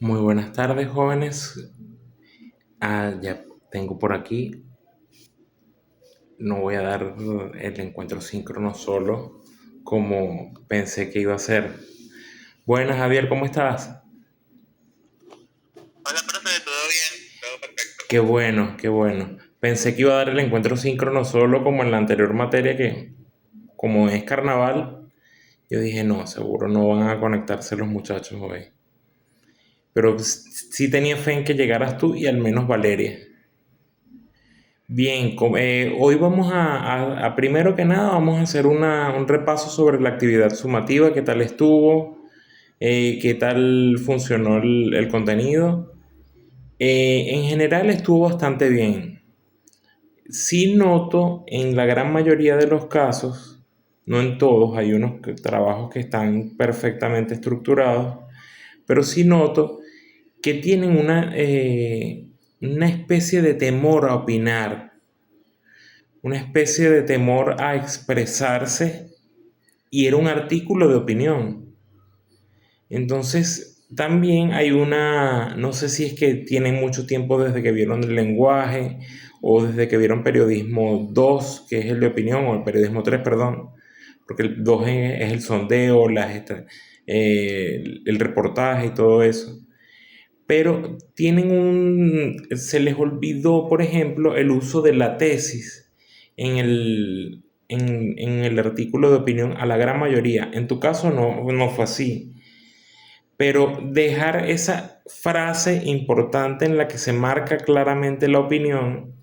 Muy buenas tardes, jóvenes. Ya tengo por aquí. No voy a dar el encuentro síncrono solo como pensé que iba a ser. Buenas, Javier, ¿cómo estás? Hola, profe, ¿todo bien? Todo perfecto. Qué bueno, qué bueno. Pensé que iba a dar el encuentro síncrono solo como en la anterior materia que, como es carnaval, yo dije, no, seguro no van a conectarse los muchachos hoy. Pero sí tenía fe en que llegaras tú y al menos Valeria. Bien, hoy vamos primero que nada, vamos a hacer un repaso sobre la actividad sumativa, qué tal estuvo, qué tal funcionó el contenido. En general estuvo bastante bien. Sí noto en la gran mayoría de los casos, no en todos, hay unos trabajos que están perfectamente estructurados, pero sí noto que tienen una especie de temor a opinar, una especie de temor a expresarse, y era un artículo de opinión. Entonces, también hay no sé si es que tienen mucho tiempo desde que vieron el lenguaje o desde que vieron periodismo 2 que es el de opinión, o el periodismo 3 perdón, porque el 2 es el sondeo, el reportaje y todo eso. Pero se les olvidó, por ejemplo, el uso de la tesis en el artículo de opinión a la gran mayoría. En tu caso no fue así. Pero dejar esa frase importante en la que se marca claramente la opinión,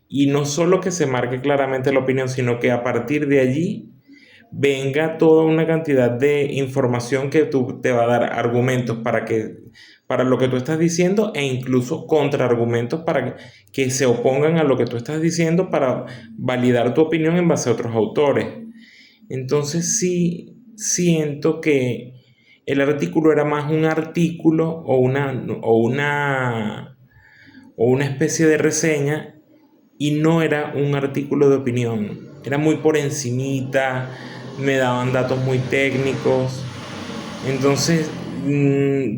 y no solo que se marque claramente la opinión, sino que a partir de allí venga toda una cantidad de información que tú te va a dar argumentos para lo que tú estás diciendo, e incluso contraargumentos para que se opongan a lo que tú estás diciendo, para validar tu opinión en base a otros autores. Entonces sí siento que el artículo era más un artículo o una especie de reseña, y no era un artículo de opinión. Era muy por encimita, me daban datos muy técnicos. Entonces,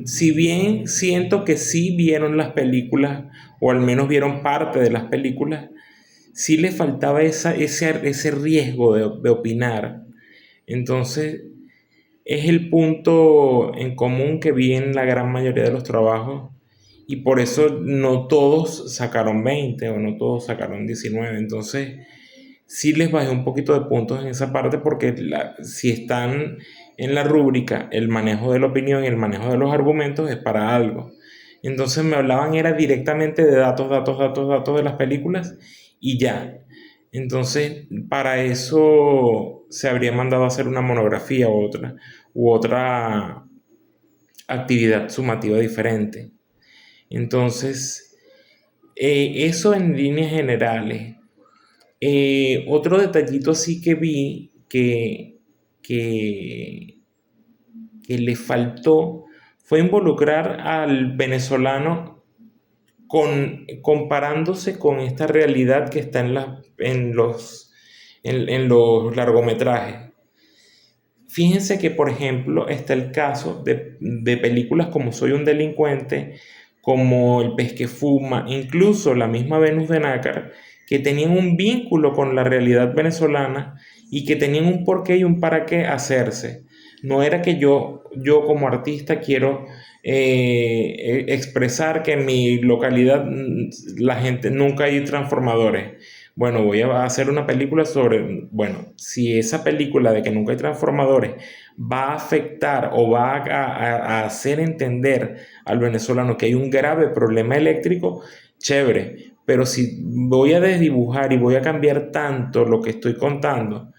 si bien siento que sí vieron las películas, o al menos vieron parte de las películas, sí le faltaba ese riesgo de opinar. Entonces, es el punto en común que vi en la gran mayoría de los trabajos, y por eso no todos sacaron 20 o no todos sacaron 19. Entonces, sí les bajé un poquito de puntos en esa parte, porque si están en la rúbrica el manejo de la opinión y el manejo de los argumentos es para algo. Entonces me hablaban era directamente de datos, datos, datos, datos de las películas y ya. Entonces, para eso se habría mandado a hacer una monografía u otra actividad sumativa diferente. Entonces, eso en líneas generales. Otro detallito sí que vi que, que le faltó fue involucrar al venezolano comparándose con esta realidad que está en los largometrajes. Fíjense que, por ejemplo, está el caso de películas como Soy un delincuente, como El pez que fuma, incluso la misma Venus de Nácar, que tenían un vínculo con la realidad venezolana y que tenían un porqué y un para qué hacerse. No era que yo como artista quiero expresar que en mi localidad la gente nunca hay transformadores. Bueno, voy a hacer una película sobre, bueno, si esa película de que nunca hay transformadores va a afectar o va a hacer entender al venezolano que hay un grave problema eléctrico, chévere. Pero si voy a desdibujar y voy a cambiar tanto lo que estoy contando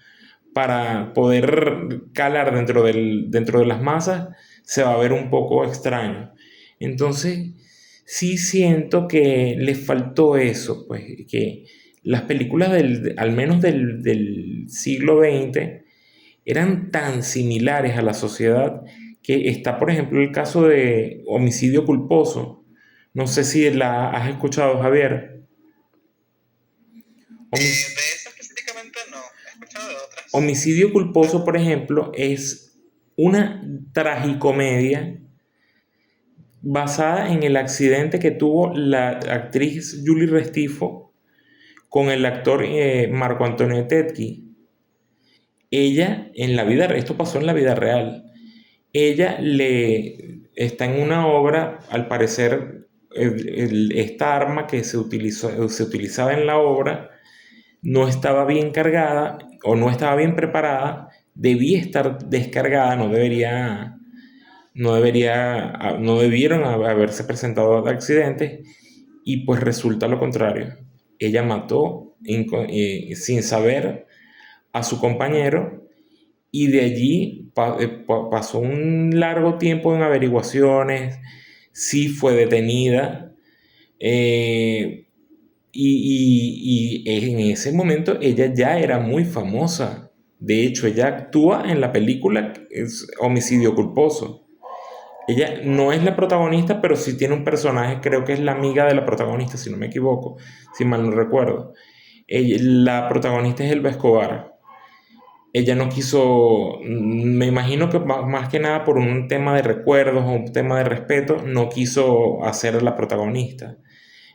para poder calar dentro de las masas, se va a ver un poco extraño. Entonces, sí siento que le faltó eso, pues que las películas al menos del siglo XX eran tan similares a la sociedad, que está, por ejemplo, el caso de Homicidio Culposo. No sé si la has escuchado, Javier. Homic- De esa específicamente no, he escuchado de otras. Homicidio Culposo, Pero, por ejemplo, es una tragicomedia basada en el accidente que tuvo la actriz Julie Restifo con el actor Marco Antonio Tetki. Ella, en la vida, esto pasó en la vida real. Ella está en una obra, al parecer, esta arma que se utilizaba en la obra no estaba bien cargada o no estaba bien preparada, debía estar descargada, no debieron haberse presentado accidentes, y pues resulta lo contrario. Ella mató sin saber a su compañero, y de allí pasó un largo tiempo en averiguaciones, sí fue detenida, y en ese momento ella ya era muy famosa. De hecho, ella actúa en la película Homicidio Culposo. Ella no es la protagonista, pero sí tiene un personaje, creo que es la amiga de la protagonista, si no me equivoco, si mal no recuerdo. La protagonista es Elba Escobar. Ella no quiso, me imagino que más que nada por un tema de recuerdos o un tema de respeto, no quiso hacer la protagonista.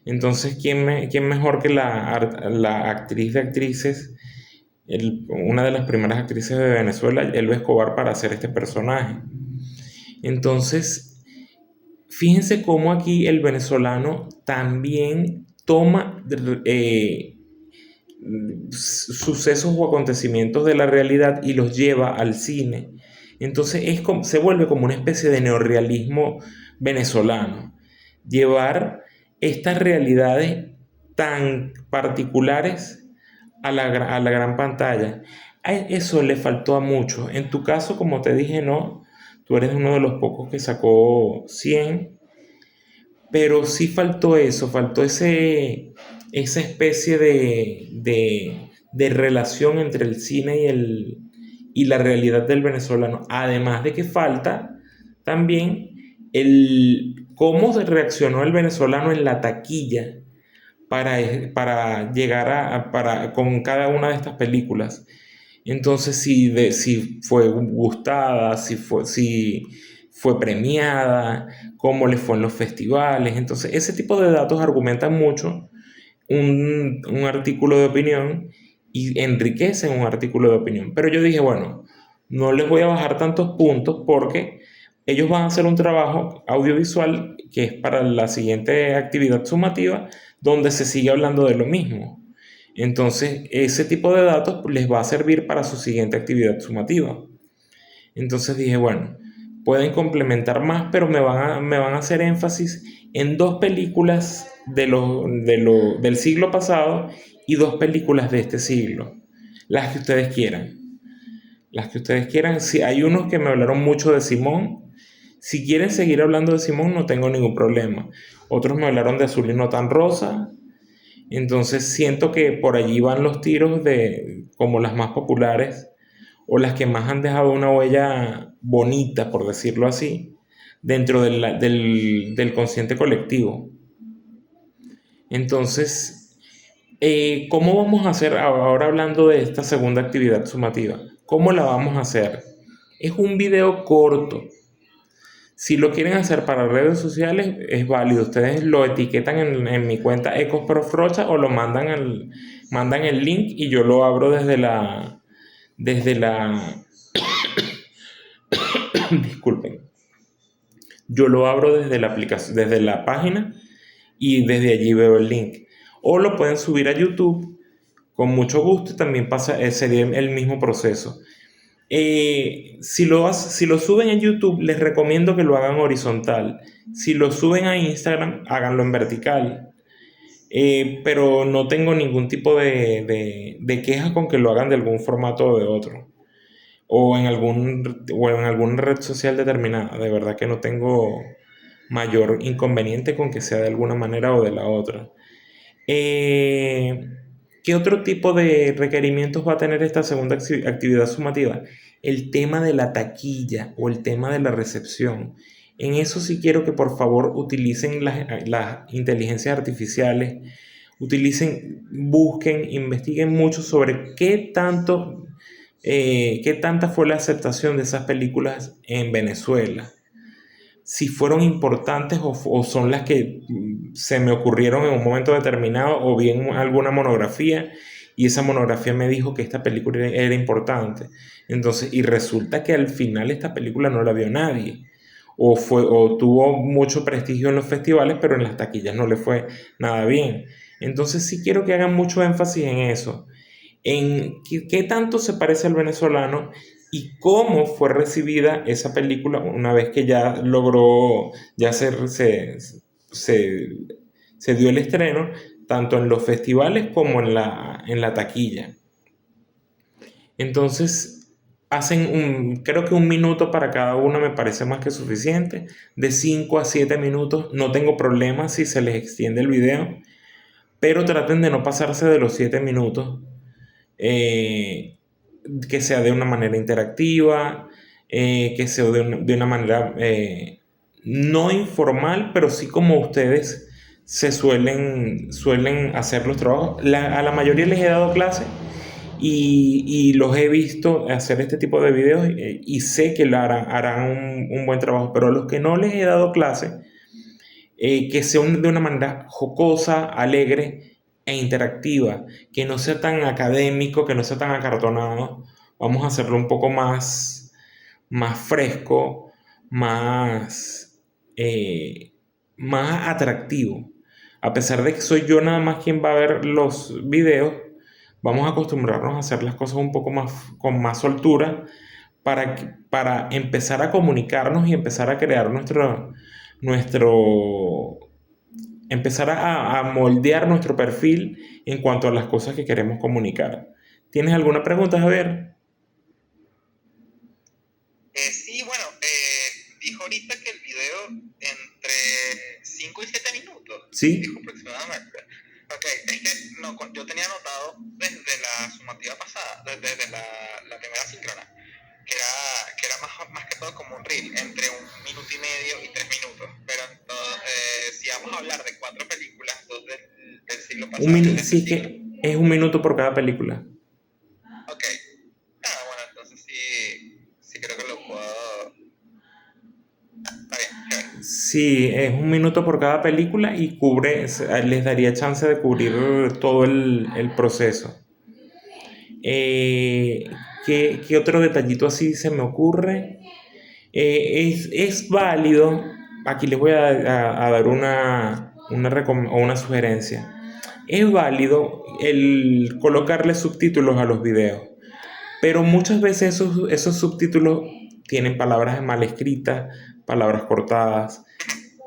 Entonces, ¿quién mejor que la actriz de actrices, una de las primeras actrices de Venezuela, Elba Escobar, para hacer este personaje? Entonces, fíjense cómo aquí el venezolano también toma sucesos o acontecimientos de la realidad y los lleva al cine. Entonces se vuelve como una especie de neorrealismo venezolano. Llevar estas realidades tan particulares a la gran pantalla. Eso le faltó a muchos. En tu caso, como te dije, no. Tú eres uno de los pocos que sacó 100. Pero sí faltó eso, faltó esa especie de relación entre el cine y la realidad del venezolano. Además de que falta también cómo se reaccionó el venezolano en la taquilla para llegar con cada una de estas películas. Entonces, si fue gustada, si fue premiada, cómo le fue en los festivales. Entonces, ese tipo de datos argumentan mucho un artículo de opinión y enriquecen un artículo de opinión. Pero yo dije, bueno, no les voy a bajar tantos puntos porque ellos van a hacer un trabajo audiovisual que es para la siguiente actividad sumativa, donde se sigue hablando de lo mismo. Entonces, ese tipo de datos les va a servir para su siguiente actividad sumativa. Entonces dije, bueno, pueden complementar más, pero me van a hacer énfasis en dos películas del siglo pasado y dos películas de este siglo. Las que ustedes quieran. Las que ustedes quieran. Si hay unos que me hablaron mucho de Simón. Si quieren seguir hablando de Simón, no tengo ningún problema. Otros me hablaron de Azul y no tan rosa. Entonces siento que por allí van los tiros de como las más populares o las que más han dejado una huella bonita, por decirlo así, dentro del consciente colectivo. Entonces, ¿cómo vamos a hacer ahora hablando de esta segunda actividad sumativa? ¿Cómo la vamos a hacer? Es un video corto. Si lo quieren hacer para redes sociales, es válido. Ustedes lo etiquetan en mi cuenta Ecosprofrocha o lo mandan el link y yo lo abro desde la disculpen. Yo lo abro desde la aplicación, desde la página, y desde allí veo el link. O lo pueden subir a YouTube con mucho gusto y también sería el mismo proceso. Si lo suben en YouTube, les recomiendo que lo hagan horizontal. Si lo suben a Instagram, háganlo en vertical. Pero no tengo ningún tipo de queja con que lo hagan de algún formato o de otro. O en alguna red social determinada. De verdad que no tengo mayor inconveniente con que sea de alguna manera o de la otra. ¿Qué otro tipo de requerimientos va a tener esta segunda actividad sumativa? El tema de la taquilla o el tema de la recepción. En eso sí quiero que por favor utilicen las inteligencias artificiales, busquen, investiguen mucho sobre qué tanta fue la aceptación de esas películas en Venezuela. si fueron importantes o son las que se me ocurrieron en un momento determinado, o bien alguna monografía y esa monografía me dijo que esta película era importante. Entonces, y resulta que al final esta película no la vio nadie. O tuvo mucho prestigio en los festivales, pero en las taquillas no le fue nada bien. Entonces sí quiero que hagan mucho énfasis en eso, en qué tanto se parece al venezolano y cómo fue recibida esa película una vez que ya logró, ya se, se dio el estreno, tanto en los festivales como en la taquilla. Entonces, creo que 1 minuto para cada uno me parece más que suficiente. De 5 a 7 minutos, no tengo problema si se les extiende el video, pero traten de no pasarse de los 7 minutos. eh, que sea de una manera interactiva, que sea de una manera no informal, pero sí como ustedes suelen hacer los trabajos. A la mayoría les he dado clase y los he visto hacer este tipo de videos y sé que harán un buen trabajo, pero a los que no les he dado clase, que sea de una manera jocosa, alegre e interactiva, que no sea tan académico, que no sea tan acartonado. Vamos a hacerlo un poco más fresco, más, eh, más atractivo. A pesar de que soy yo nada más quien va a ver los videos, vamos a acostumbrarnos a hacer las cosas un poco más con más soltura para empezar a comunicarnos y empezar a crear nuestro empezar a moldear nuestro perfil en cuanto a las cosas que queremos comunicar. ¿Tienes alguna pregunta, Javier? Sí, bueno, dijo ahorita que el video entre 5 y 7 minutos, Sí. dijo aproximadamente. Ok, es que no, yo tenía anotado desde la sumativa pasada, desde la primera síncrona, que era más que todo como un reel, entre 1 minuto y medio y 3 minutos. Pero si vamos a hablar de 4 películas, 2 del siglo pasado y 2 de este Sí, siglo. que es 1 minuto por cada película. Ok. Bueno, entonces sí creo que lo puedo. Está bien, chévere. Sí, es 1 minuto por cada película y les daría chance de cubrir todo el proceso. ¿Qué otro detallito así se me ocurre? Es válido, aquí les voy a dar una sugerencia. Es válido el colocarle subtítulos a los videos, pero muchas veces esos subtítulos tienen palabras mal escritas, palabras cortadas.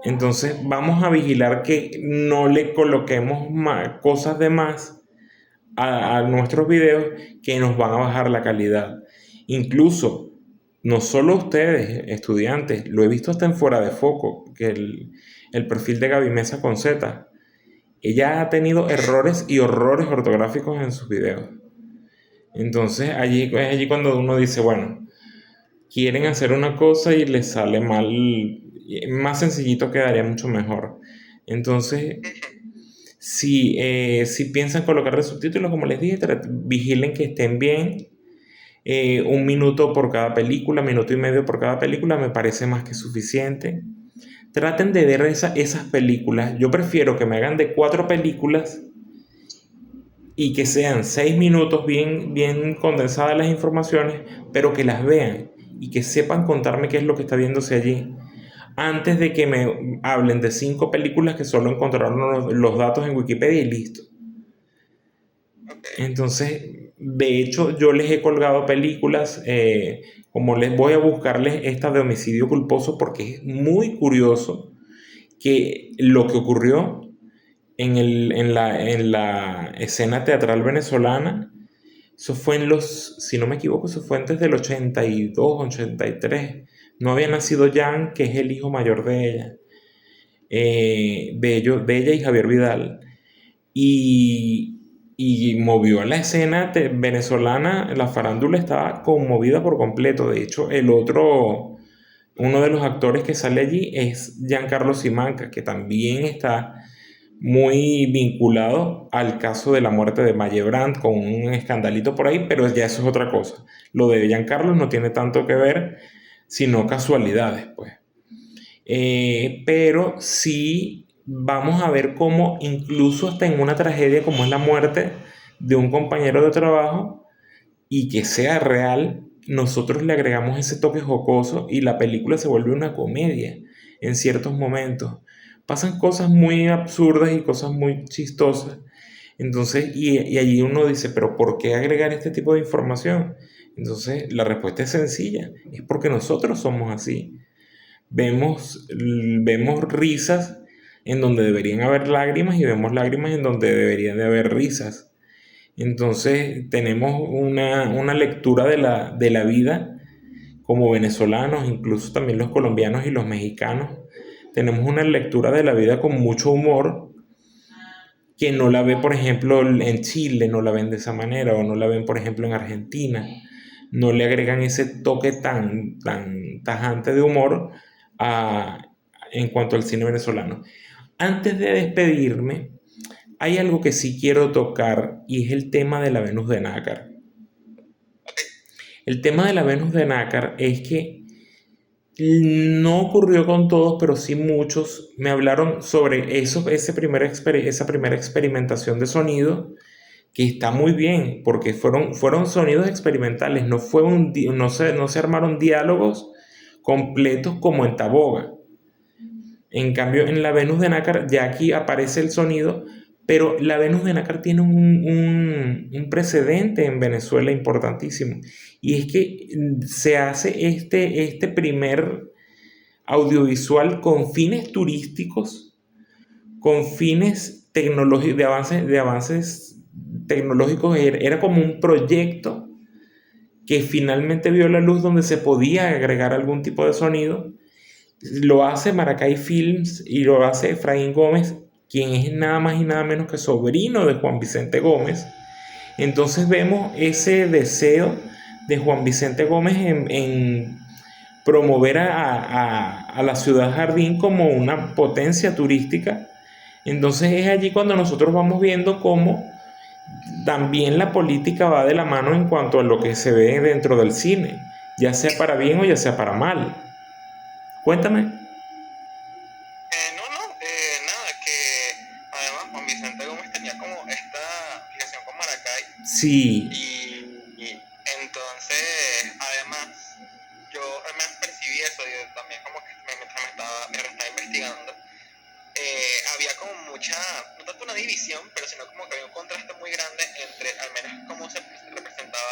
Entonces vamos a vigilar que no le coloquemos cosas de más a nuestros videos que nos van a bajar la calidad. Incluso, no solo ustedes, estudiantes, lo he visto hasta en Fuera de Foco, que el perfil de Gaby Mesa con Z, ella ha tenido errores y horrores ortográficos en sus videos. Entonces allí es allí cuando uno dice, bueno, quieren hacer una cosa y les sale mal, más sencillito quedaría mucho mejor. Entonces, si piensan colocarle subtítulos, como les dije, vigilen que estén bien. 1 minuto por cada película, 1 minuto y medio por cada película me parece más que suficiente. Traten de ver esas películas. Yo prefiero que me hagan de 4 películas y que sean 6 minutos bien condensadas las informaciones, pero que las vean y que sepan contarme qué es lo que está viéndose allí, antes de que me hablen de 5 películas que solo encontraron los datos en Wikipedia y listo. Entonces, de hecho, yo les he colgado películas, como les voy a buscarles esta de homicidio culposo, porque es muy curioso que lo que ocurrió en la escena teatral venezolana, eso fue si no me equivoco, eso fue antes del 82, 83. No había nacido Jan, que es el hijo mayor de ella, de ella y Javier Vidal. Y movió a la escena venezolana, la farándula estaba conmovida por completo. De hecho, uno de los actores que sale allí es Giancarlo Simanca, que también está muy vinculado al caso de la muerte de Maye Brandt, con un escandalito por ahí, pero ya eso es otra cosa. Lo de Giancarlo no tiene tanto que ver, sino casualidades, pues. Pero sí vamos a ver cómo incluso hasta en una tragedia como es la muerte de un compañero de trabajo y que sea real, nosotros le agregamos ese toque jocoso y la película se vuelve una comedia en ciertos momentos. Pasan cosas muy absurdas y cosas muy chistosas. Entonces, y allí uno dice, pero ¿por qué agregar este tipo de información? Entonces, la respuesta es sencilla, es porque nosotros somos así. Vemos risas en donde deberían haber lágrimas y vemos lágrimas en donde deberían de haber risas. Entonces tenemos una lectura de la vida como venezolanos, incluso también los colombianos y los mexicanos. Tenemos una lectura de la vida con mucho humor que no la ve, por ejemplo, en Chile, no la ven de esa manera, o no la ven, por ejemplo, en Argentina. No le agregan ese toque tan tajante de humor a- en cuanto al cine venezolano. Antes de despedirme, hay algo que sí quiero tocar y es el tema de la Venus de Nácar. Ok, El tema de la Venus de Nácar es que no ocurrió con todos, pero sí muchos me hablaron sobre esa primera experimentación de sonido, que está muy bien, porque fueron sonidos experimentales, no se armaron diálogos completos como en Taboga. En cambio, en la Venus de Nácar ya aquí aparece el sonido, pero la Venus de Nácar tiene un precedente en Venezuela importantísimo. Y es que se hace este primer audiovisual con fines turísticos, con fines tecnológicos, de avances tecnológicos. Era como un proyecto que finalmente vio la luz donde se podía agregar algún tipo de sonido. Lo hace Maracay Films y lo hace Efraín Gómez, quien es nada más y nada menos que sobrino de Juan Vicente Gómez. Entonces vemos ese deseo de Juan Vicente Gómez en promover a la ciudad jardín como una potencia turística. Entonces es allí cuando nosotros vamos viendo cómo también la política va de la mano en cuanto a lo que se ve dentro del cine, ya sea para bien o ya sea para mal. Cuéntame. no, no, nada, que además Juan Vicente Gómez tenía como esta fijación con Maracay Sí. y entonces, además, yo además percibí eso y también como que mientras estaba investigando, había como mucha, no tanto una división, pero sino como que había un contraste muy grande entre al menos cómo se representaba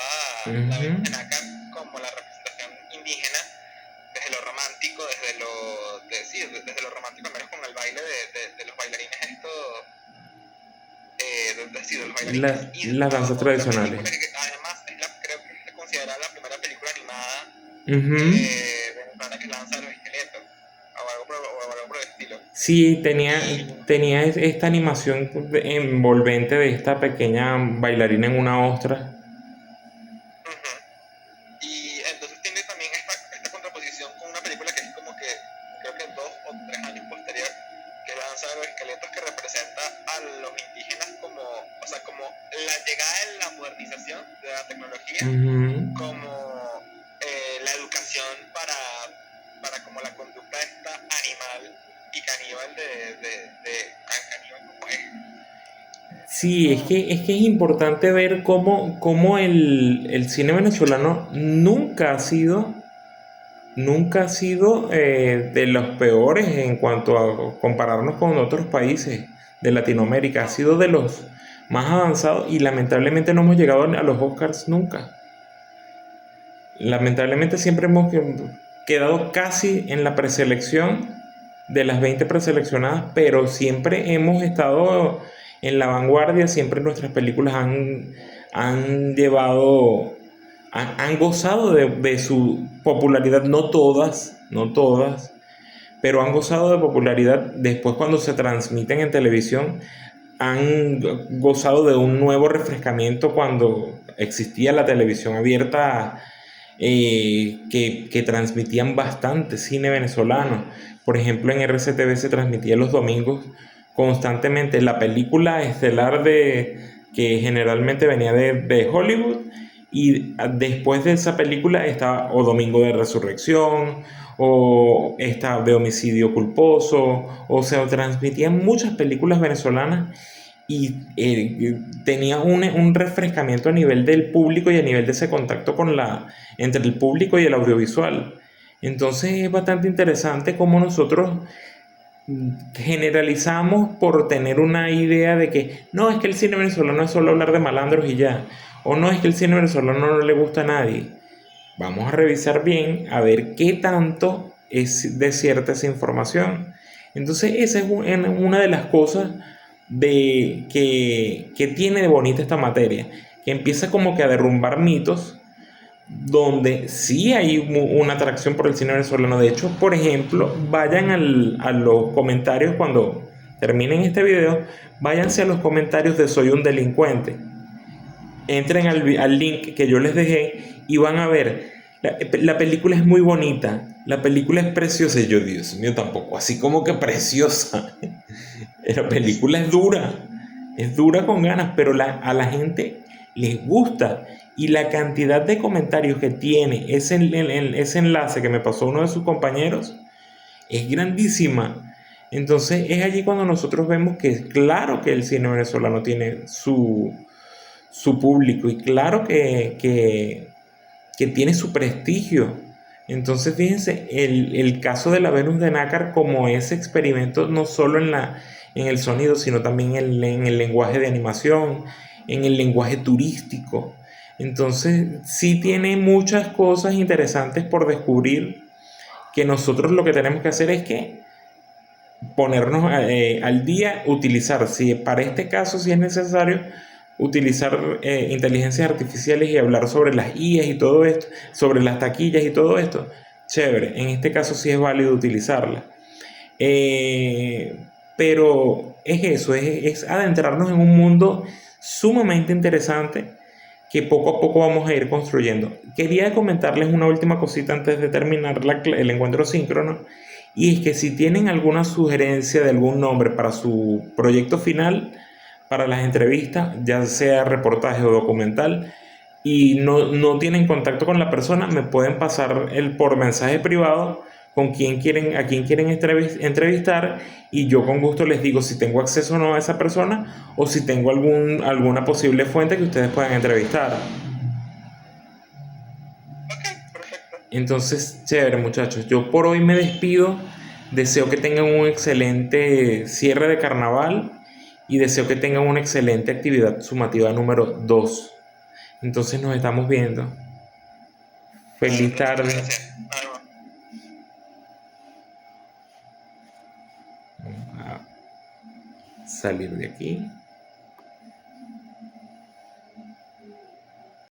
la Ujú. Venus de Nácar como la representación indígena desde lo romántico, desde lo romántico, al menos con el baile de los bailarines estos, de los bailarines, y Las la danzas otra tradicionales. película que además creo que es considerada la primera película animada Ujú. venezolana que lanza los esqueletos, o algo por el estilo. Sí, Y tenía esta animación envolvente de esta pequeña bailarina en una ostra. ujú. Y entonces tiene también esta contraposición con una película que es como que, creo que 2 o 3 años posterior, que lanza a los esqueletos, que representa a los indígenas como, o sea, como la llegada de la modernización de la tecnología, Ujú. como la educación para como la conducta esta animal y caníbal caníbal como es. Es Sí, como, es que es importante ver cómo el cine venezolano nunca ha sido de los peores en cuanto a compararnos con otros países de Latinoamérica. Ha no, sido de los más avanzados y lamentablemente no hemos llegado a los Oscars nunca. Lamentablemente siempre hemos quedado casi en la preselección de las 20 preseleccionadas, pero siempre hemos estado en la vanguardia, siempre nuestras películas han llevado, han gozado de su popularidad, no todas, pero han gozado de popularidad después cuando se transmiten en televisión, han gozado de un nuevo refrescamiento cuando existía la televisión abierta, que transmitían bastante cine venezolano. Por ejemplo, en RCTV se transmitía los domingos constantemente la película estelar que generalmente venía de Hollywood, Y después de esa película estaba o Domingo de Resurrección, o esta de Homicidio Culposo, o se transmitían muchas películas venezolanas y tenía un refrescamiento a nivel del público y a nivel de ese contacto entre el público y el audiovisual. Entonces es bastante interesante cómo nosotros generalizamos por tener una idea de que no, es que el cine venezolano es solo hablar de malandros y ya, o no, es que el cine venezolano no le gusta a nadie. Vamos a revisar bien a ver qué tanto es de cierta esa información. Entonces esa es una de las cosas que tiene de bonita esta materia, que empieza como que a derrumbar mitos, donde sí hay una atracción por el cine venezolano. De hecho, por ejemplo, vayan a los comentarios cuando terminen este video, váyanse a los comentarios de Soy un delincuente. Entren al link que yo les dejé y van a ver. La película es muy bonita, la película es preciosa. Y yo, Dios mío, tampoco así como que preciosa. La película es dura con ganas, pero a la gente les gusta. Y la cantidad de comentarios que tiene ese enlace que me pasó uno de sus compañeros es grandísima. Entonces es allí cuando nosotros vemos que claro que el cine venezolano tiene su público y claro que tiene su prestigio. Entonces fíjense, el caso de la Venus de Nácar como ese experimento no solo en el sonido, sino también en el lenguaje de animación, en el lenguaje turístico. Entonces sí tiene muchas cosas interesantes por descubrir, que nosotros lo que tenemos que hacer es que ponernos al día, utilizar, si para este caso si es necesario, utilizar inteligencias artificiales y hablar sobre las IAs y todo esto, sobre las taquillas y todo esto, chévere, en este caso sí es válido utilizarla. Pero es eso, es adentrarnos en un mundo sumamente interesante que poco a poco vamos a ir construyendo. Quería comentarles una última cosita antes de terminar el encuentro síncrono, y es que si tienen alguna sugerencia de algún nombre para su proyecto final, para las entrevistas, ya sea reportaje o documental, y no tienen contacto con la persona, me pueden pasar por mensaje privado a quien quieren entrevistar, y yo con gusto les digo si tengo acceso o no a esa persona, o si tengo alguna posible fuente que ustedes puedan entrevistar. Ok, perfecto. Entonces, chévere muchachos, yo por hoy me despido, deseo que tengan un excelente cierre de carnaval y deseo que tengan una excelente actividad sumativa número 2. Entonces nos estamos viendo. Vale, Feliz muchas tarde. gracias. Nos vemos. Vamos a salir de aquí.